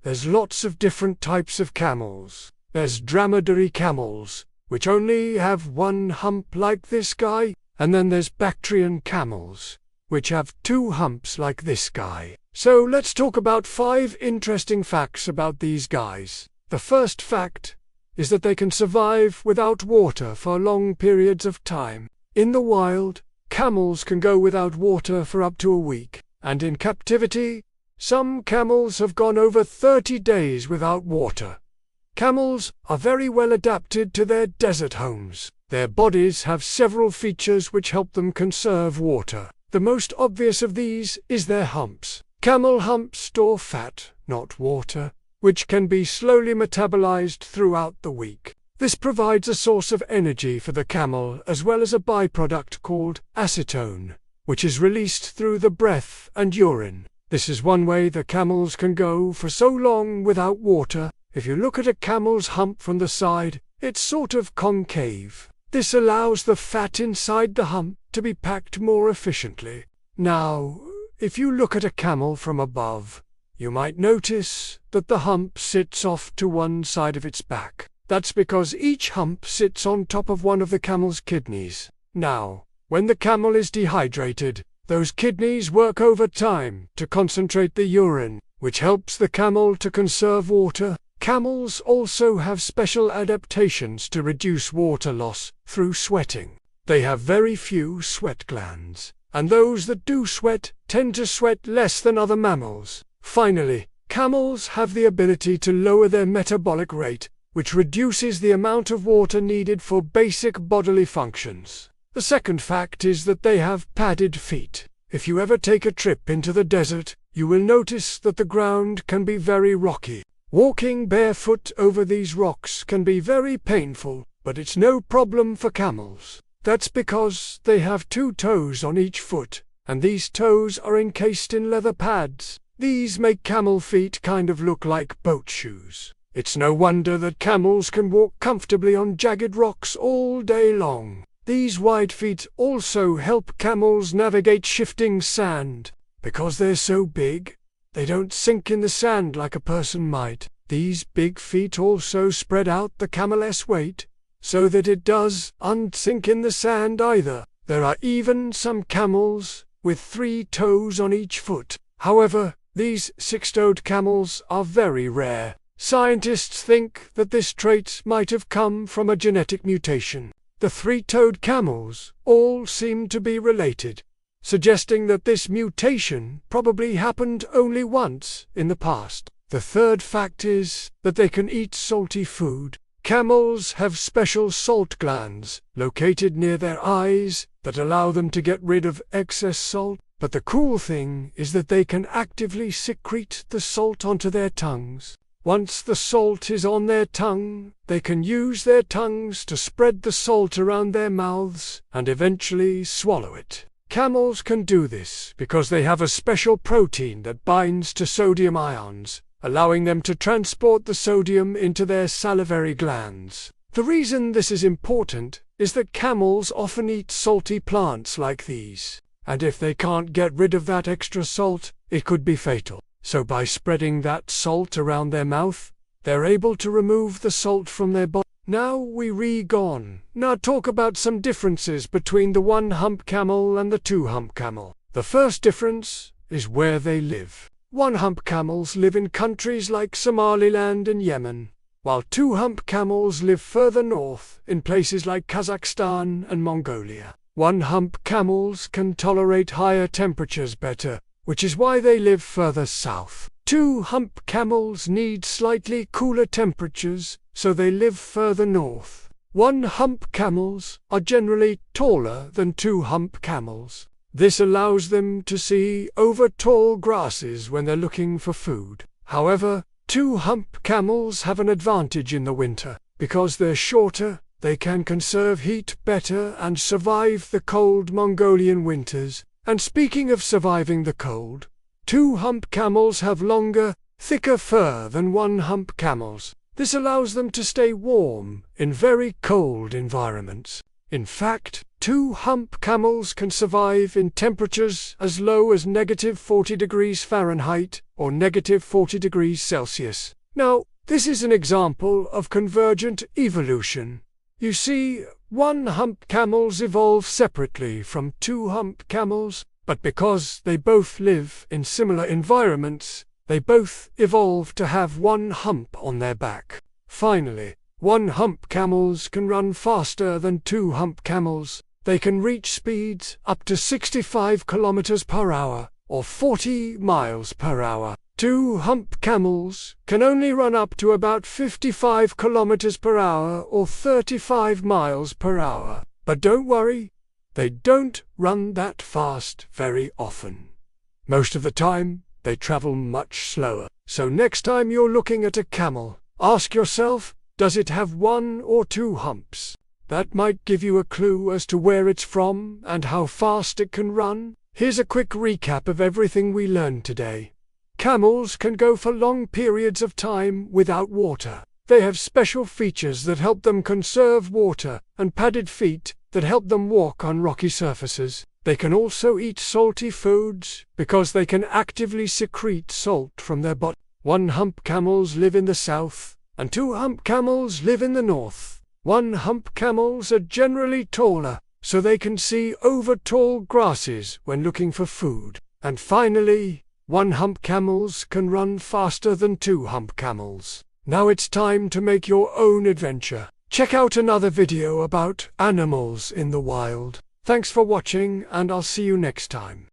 There's lots of different types of camels. There's dromedary camels, which only have one hump like this guy, and then there's Bactrian camels, which have two humps like this guy. So let's talk about 5 interesting facts about these guys. The first fact is that they can survive without water for long periods of time. In the wild, camels can go without water for up to a week, and in captivity, some camels have gone over 30 days without water. Camels are very well adapted to their desert homes. Their bodies have several features which help them conserve water. The most obvious of these is their humps. Camel humps store fat, not water, which can be slowly metabolized throughout the week. This provides a source of energy for the camel as well as a byproduct called acetone, which is released through the breath and urine. This is one way the camels can go for so long without water. If you look at a camel's hump from the side, it's sort of concave. This allows the fat inside the hump to be packed more efficiently. Now, if you look at a camel from above, you might notice that the hump sits off to one side of its back. That's because each hump sits on top of one of the camel's kidneys. Now, when the camel is dehydrated, those kidneys work overtime to concentrate the urine, which helps the camel to conserve water. Camels also have special adaptations to reduce water loss through sweating. They have very few sweat glands, and those that do sweat tend to sweat less than other mammals. Finally, camels have the ability to lower their metabolic rate, which reduces the amount of water needed for basic bodily functions. The second fact is that they have padded feet. If you ever take a trip into the desert, you will notice that the ground can be very rocky. Walking barefoot over these rocks can be very painful, but it's no problem for camels. That's because they have 2 toes on each foot, and these toes are encased in leather pads. These make camel feet kind of look like boat shoes. It's no wonder that camels can walk comfortably on jagged rocks all day long. These wide feet also help camels navigate shifting sand. Because they're so big, they don't sink in the sand like a person might. These big feet also spread out the camel's weight, so that it doesn't sink in the sand either. There are even some camels with 3 toes on each foot. However, these 6-toed camels are very rare. Scientists think that this trait might have come from a genetic mutation. The 3-toed camels all seem to be related, suggesting that this mutation probably happened only once in the past. The third fact is that they can eat salty food. Camels have special salt glands located near their eyes that allow them to get rid of excess salt. But the cool thing is that they can actively secrete the salt onto their tongues. Once the salt is on their tongue, they can use their tongues to spread the salt around their mouths and eventually swallow it. Camels can do this because they have a special protein that binds to sodium ions, allowing them to transport the sodium into their salivary glands. The reason this is important is that camels often eat salty plants like these, and if they can't get rid of that extra salt, it could be fatal. So by spreading that salt around their mouth, they're able to remove the salt from their body. Now we Now talk about some differences between the 1-hump camel and the 2-hump camel. The first difference is where they live. 1-hump camels live in countries like Somaliland and Yemen, while 2-hump camels live further north in places like Kazakhstan and Mongolia. 1-hump camels can tolerate higher temperatures better, which is why they live further south. 2-hump camels need slightly cooler temperatures, so they live further north. 1-hump camels are generally taller than 2-hump camels. This allows them to see over tall grasses when they're looking for food. However, 2-hump camels have an advantage in the winter. Because they're shorter, they can conserve heat better and survive the cold Mongolian winters. And speaking of surviving the cold, 2-hump camels have longer, thicker fur than 1-hump camels. This allows them to stay warm in very cold environments. In fact, 2-hump camels can survive in temperatures as low as -40 degrees Fahrenheit or -40 degrees Celsius. Now, this is an example of convergent evolution. You see, one-hump camels evolve separately from two-hump camels, but because they both live in similar environments, they both evolved to have one hump on their back. Finally, one-hump camels can run faster than two-hump camels. They can reach speeds up to 65 kilometers per hour, or 40 miles per hour. Two-hump camels can only run up to about 55 kilometers per hour or 35 miles per hour. But don't worry, they don't run that fast very often. Most of the time, they travel much slower. So next time you're looking at a camel, ask yourself, does it have one or two humps? That might give you a clue as to where it's from and how fast it can run. Here's a quick recap of everything we learned today. Camels can go for long periods of time without water. They have special features that help them conserve water and padded feet that help them walk on rocky surfaces. They can also eat salty foods because they can actively secrete salt from their body. One-hump camels live in the south, and two-hump camels live in the north. One-hump camels are generally taller, so they can see over tall grasses when looking for food. And finally, one-hump camels can run faster than two-hump camels. Now it's time to make your own adventure. Check out another video about animals in the wild. Thanks for watching, and I'll see you next time.